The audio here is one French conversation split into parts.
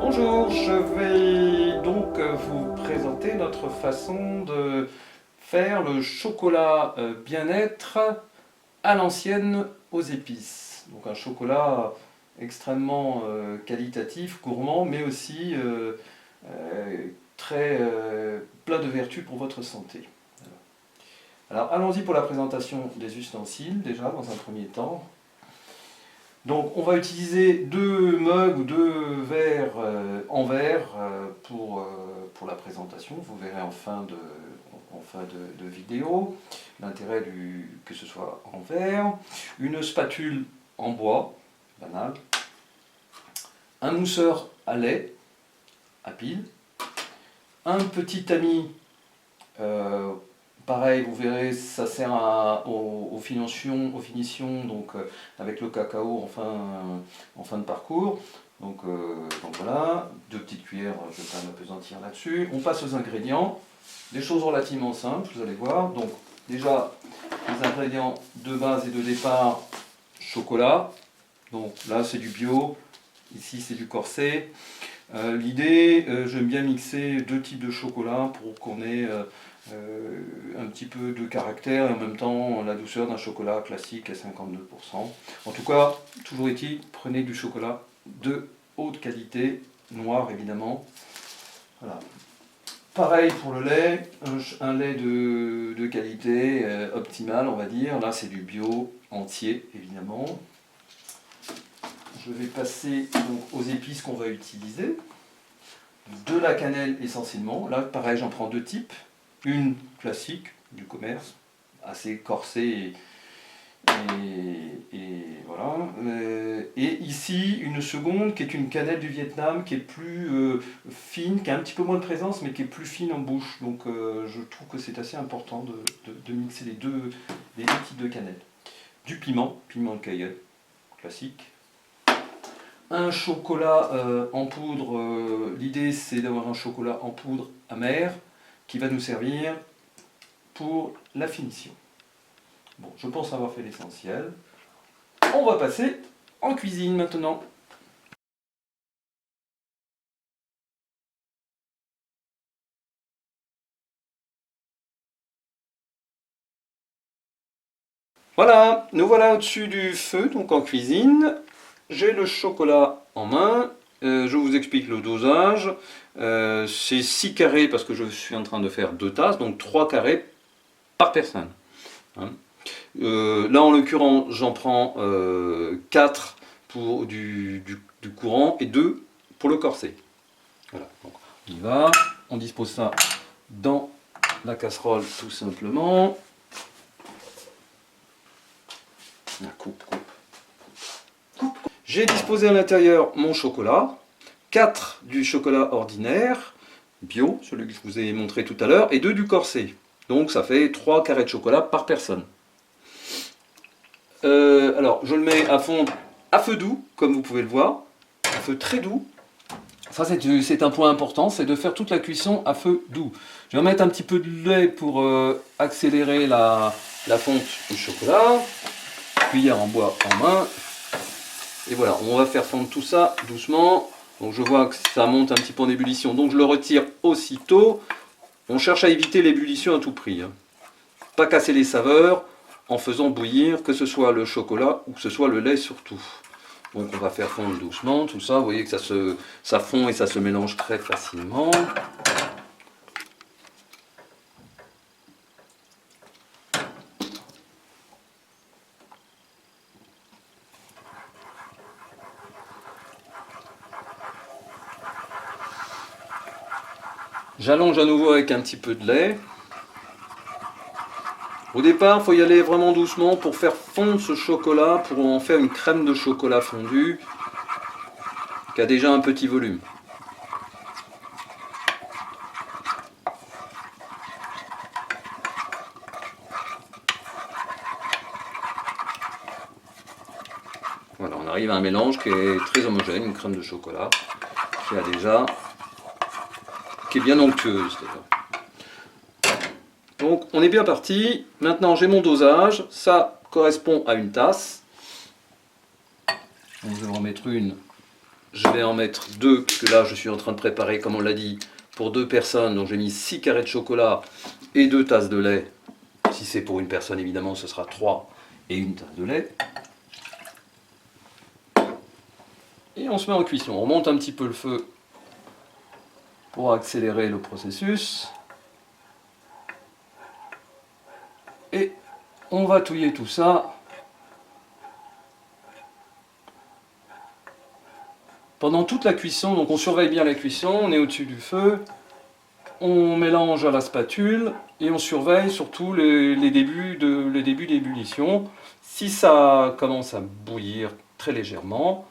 Bonjour, je vais donc vous présenter notre façon de faire le chocolat bien-être à l'ancienne aux épices. Donc un chocolat extrêmement qualitatif, gourmand, mais aussi très plein de vertus pour votre santé. Alors allons-y pour la présentation des ustensiles déjà dans un premier temps. Donc on va utiliser deux mugs ou deux verres en verre pour la présentation. Vous verrez en fin de vidéo l'intérêt que ce soit en verre. Une spatule en bois, banal. Un mousseur à lait, à pile. Un petit tamis, pareil, vous verrez, ça sert aux finitions donc, avec le cacao en fin de parcours. Donc voilà, deux petites cuillères, je ne vais pas m'apesantir là-dessus. On passe aux ingrédients, des choses relativement simples, vous allez voir. Donc déjà, les ingrédients de base et de départ, chocolat. Donc là, c'est du bio, ici c'est du corset. L'idée, j'aime bien mixer deux types de chocolat pour qu'on ait un petit peu de caractère et en même temps la douceur d'un chocolat classique à 52%. En tout cas, toujours est-il, prenez du chocolat de haute qualité, noir évidemment. Voilà. Pareil pour le lait, un lait de qualité optimale on va dire. Là c'est du bio entier évidemment. Je vais passer donc aux épices qu'on va utiliser. De la cannelle essentiellement. Là pareil j'en prends deux types. Une classique du commerce, assez corsée et voilà. Et ici une seconde qui est une cannelle du Vietnam qui est plus fine, qui a un petit peu moins de présence mais qui est plus fine en bouche. Donc je trouve que c'est assez important de mixer les deux types de cannelle. Du piment de Cayenne, classique. Un chocolat en poudre, l'idée c'est d'avoir un chocolat en poudre amer qui va nous servir pour la finition. Bon, je pense avoir fait l'essentiel. On va passer en cuisine maintenant. Voilà, nous voilà au-dessus du feu, donc en cuisine. J'ai le chocolat en main. Je vous explique le dosage. C'est 6 carrés parce que je suis en train de faire 2 tasses, donc 3 carrés par personne. Hein. Là en l'occurrence j'en prends 4 pour du courant et 2 pour le corset. Voilà, donc on y va, on dispose ça dans la casserole tout simplement. Coupe. J'ai disposé à l'intérieur mon chocolat, 4 du chocolat ordinaire, bio, celui que je vous ai montré tout à l'heure, et 2 du corset. Donc ça fait 3 carrés de chocolat par personne. Alors je le mets à fondre à feu doux, comme vous pouvez le voir, à feu très doux. Ça c'est un point important, c'est de faire toute la cuisson à feu doux. Je vais mettre un petit peu de lait pour accélérer la fonte du chocolat. Cuillère en bois en main. Et voilà, on va faire fondre tout ça doucement. Donc je vois que ça monte un petit peu en ébullition, donc je le retire aussitôt. On cherche à éviter l'ébullition à tout prix. Hein. Pas casser les saveurs en faisant bouillir que ce soit le chocolat ou que ce soit le lait surtout. Donc on va faire fondre doucement tout ça. Vous voyez que ça fond et ça se mélange très facilement. J'allonge à nouveau avec un petit peu de lait. Au départ, il faut y aller vraiment doucement pour faire fondre ce chocolat, pour en faire une crème de chocolat fondue qui a déjà un petit volume. Voilà, on arrive à un mélange qui est très homogène, une crème de chocolat qui est bien onctueuse d'ailleurs. Donc on est bien parti. Maintenant j'ai mon dosage, ça correspond à une tasse. Donc je vais en remettre une je vais en mettre 2, puisque là je suis en train de préparer, comme on l'a dit, pour 2 personnes. Donc j'ai mis 6 carrés de chocolat et 2 tasses de lait. Si c'est pour une personne, évidemment, ce sera 3 et 1 tasse de lait. Et on se met en cuisson. On monte un petit peu le feu pour accélérer le processus. Et on va touiller tout ça pendant toute la cuisson. Donc on surveille bien la cuisson, on est au-dessus du feu, on mélange à la spatule et on surveille surtout les débuts d'ébullition. Si ça commence à bouillir très légèrement,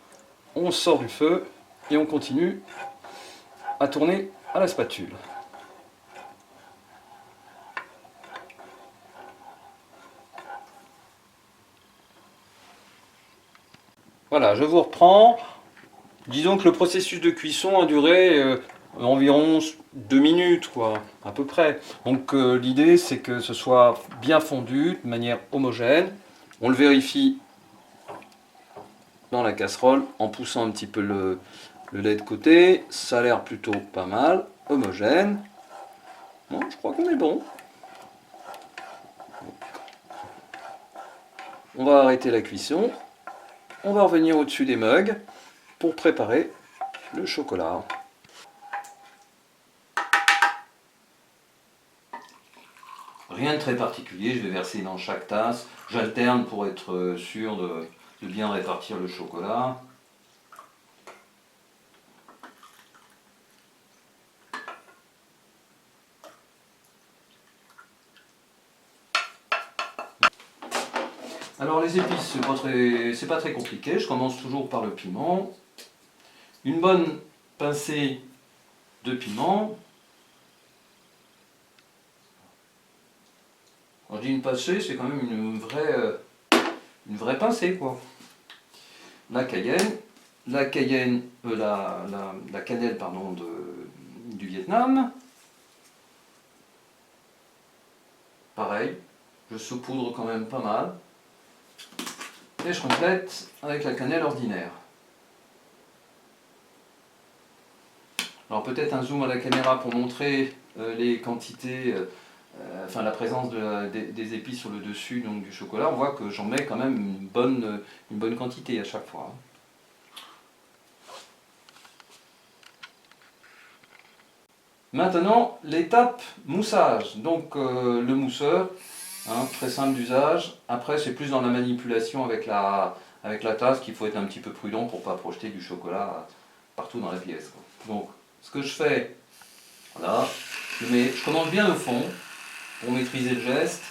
on sort du feu et on continue à tourner à la spatule. Voilà, je vous reprends. Disons que le processus de cuisson a duré environ 2 minutes, quoi, à peu près. Donc l'idée, c'est que ce soit bien fondu, de manière homogène. On le vérifie dans la casserole en poussant un petit peu le lait de côté. Ça a l'air plutôt pas mal, homogène. Bon, je crois qu'on est bon. On va arrêter la cuisson. On va revenir au-dessus des mugs pour préparer le chocolat. Rien de très particulier, je vais verser dans chaque tasse. J'alterne pour être sûr de bien répartir le chocolat. Alors les épices, c'est pas très compliqué. Je commence toujours par le piment. Une bonne pincée de piment. Quand je dis une pincée, c'est quand même une vraie pincée, quoi. La cayenne, la cannelle pardon, du Vietnam. Pareil, je saupoudre quand même pas mal. Et je complète avec la cannelle ordinaire. Alors peut-être un zoom à la caméra pour montrer les quantités, enfin la présence des épices sur le dessus donc, du chocolat. On voit que j'en mets quand même une bonne quantité à chaque fois. Maintenant, l'étape moussage. Donc le mousseur, très simple d'usage. Après, c'est plus dans la manipulation avec la tasse qu'il faut être un petit peu prudent pour ne pas projeter du chocolat partout dans la pièce, quoi. Donc, ce que je fais, voilà, je commence bien au fond pour maîtriser le geste.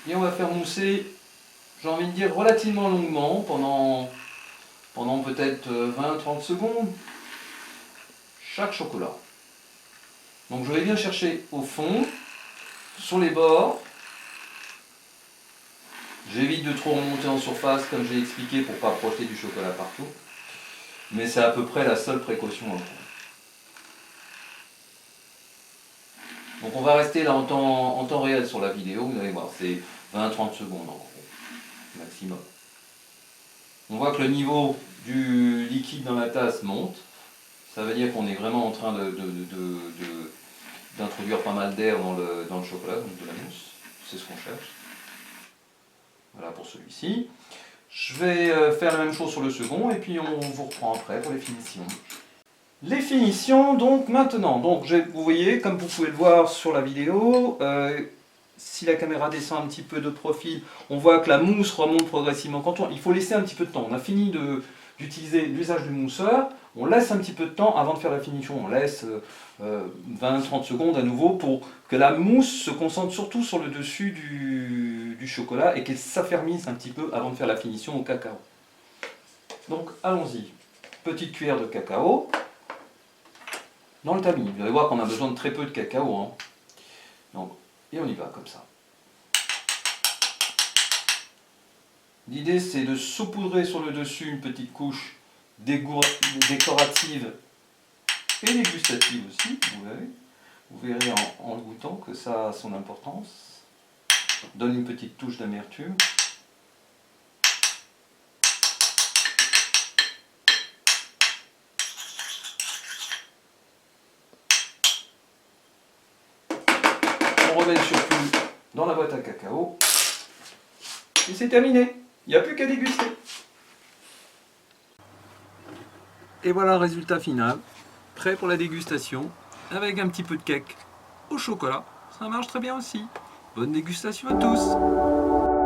Et on va faire mousser, j'ai envie de dire, relativement longuement pendant peut-être 20-30 secondes chaque chocolat. Donc je vais bien chercher au fond, sur les bords. J'évite de trop remonter en surface comme j'ai expliqué pour ne pas projeter du chocolat partout. Mais c'est à peu près la seule précaution à prendre. Donc on va rester là en temps réel sur la vidéo, vous allez voir, c'est 20-30 secondes en gros, maximum. On voit que le niveau du liquide dans la tasse monte. Ça veut dire qu'on est vraiment en train d'introduire pas mal d'air dans le chocolat, donc de la mousse. C'est ce qu'on cherche. Voilà pour celui-ci. Je vais faire la même chose sur le second et puis on vous reprend après pour les finitions. Les finitions donc maintenant. Donc vous voyez, comme vous pouvez le voir sur la vidéo, si la caméra descend un petit peu de profil, on voit que la mousse remonte progressivement. Il faut laisser un petit peu de temps. On a fini d'utiliser l'usage du mousseur. On laisse un petit peu de temps avant de faire la finition. On laisse 20-30 secondes à nouveau pour que la mousse se concentre surtout sur le dessus du chocolat et qu'elle s'affermisse un petit peu avant de faire la finition au cacao. Donc allons-y. Petite cuillère de cacao dans le tamis. Vous allez voir qu'on a besoin de très peu de cacao. Hein. Donc, et on y va comme ça. L'idée c'est de saupoudrer sur le dessus une petite couche décorative et dégustative aussi, vous verrez en le goûtant que ça a son importance. Donne une petite touche d'amertume. met le surplus dans la boîte à cacao. Et c'est terminé. Il n'y a plus qu'à déguster. Et voilà le résultat final. Prêt pour la dégustation. Avec un petit peu de cake au chocolat. Ça marche très bien aussi. Bonne dégustation à tous.